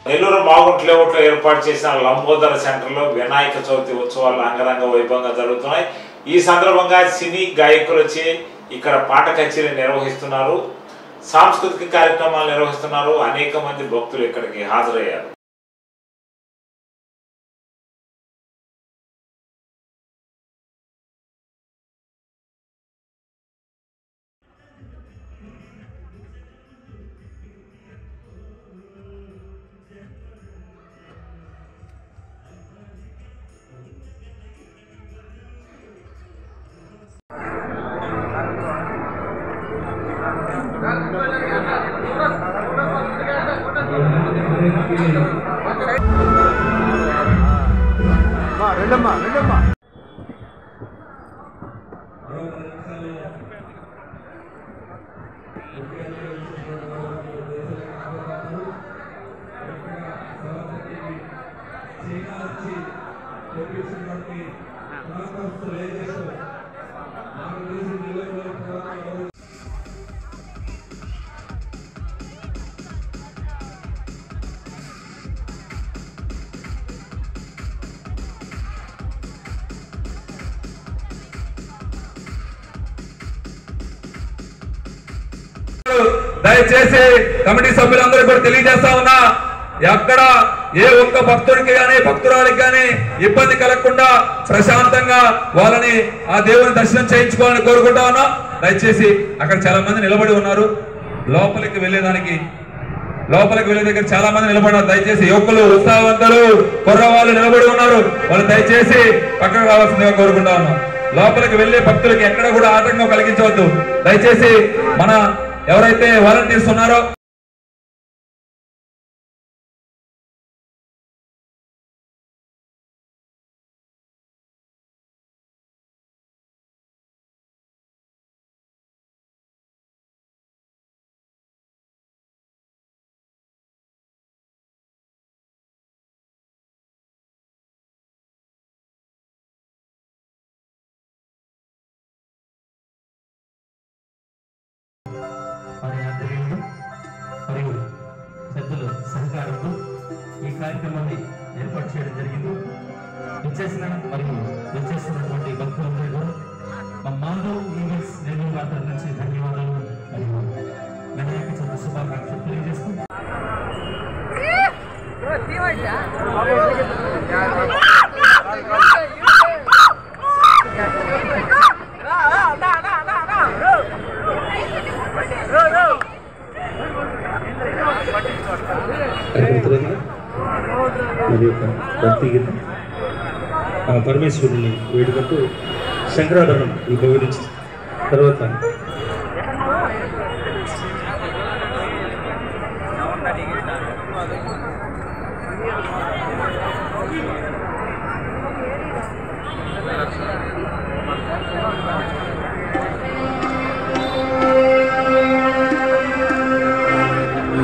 నెల్లూరు మాగుంట లేఅవుట్లో ఏర్పాటు చేసిన లంబోదర సెంటర్లో వినాయక చవితి ఉత్సవాలు అంగరంగ వైభవంగా జరుగుతున్నాయి. ఈ సందర్భంగా సినీ గాయకులచే ఇక్కడ పాట కచేరీ నిర్వహిస్తున్నారు, సాంస్కృతిక కార్యక్రమాలు నిర్వహిస్తున్నారు. అనేక మంది భక్తులు ఇక్కడికి హాజరయ్యారు. దయచేసి కమిటీ సభ్యులందరూ కూడా తెలియజేస్తా ఉన్నా, ఎక్కడ ఏ ఒక్క భక్తుడికి గానీ భక్తురాలికి గానీ ఇబ్బంది కలగకుండా ప్రశాంతంగా వాళ్ళని ఆ దేవుని దర్శనం చేయించుకోవాలని కోరుకుంటా ఉన్నా. దయచేసి అక్కడ చాలా మంది నిలబడి ఉన్నారు, లోపలికి వెళ్లే దగ్గర చాలా మంది నిలబడినారు. దయచేసి యువకులు, ఉత్సాహవంతులు, కుర్రవాళ్ళు నిలబడి ఉన్నారు, వాళ్ళు దయచేసి పక్కకు రావాల్సిందిగా కోరుకుంటా ఉన్నాం. లోపలికి వెళ్లే భక్తులకి ఎక్కడ కూడా ఆటంకం కలిగించవద్దు. దయచేసి మన ఎవరైతే వాలంటీర్స్ ఉన్నారో మరియు పెద్దల సహకారంతో ఈ కార్యక్రమాన్ని ఏర్పాటు చేయడం జరిగింది. విచ్చేసినటువంటి భక్తులందరూ కూడా మా మాధవ్ ఈవెంట్స్ నెల్లూరు వార్తల నుంచి ధన్యవాదాలు మరియు వినాయక చవితి శుభాకాంక్షలు తెలియజేస్తూ మరియు భక్తి గీతం పరమేశ్వరుని వేడుకకు శంకరాభరణం ఉపయోగించి తర్వాత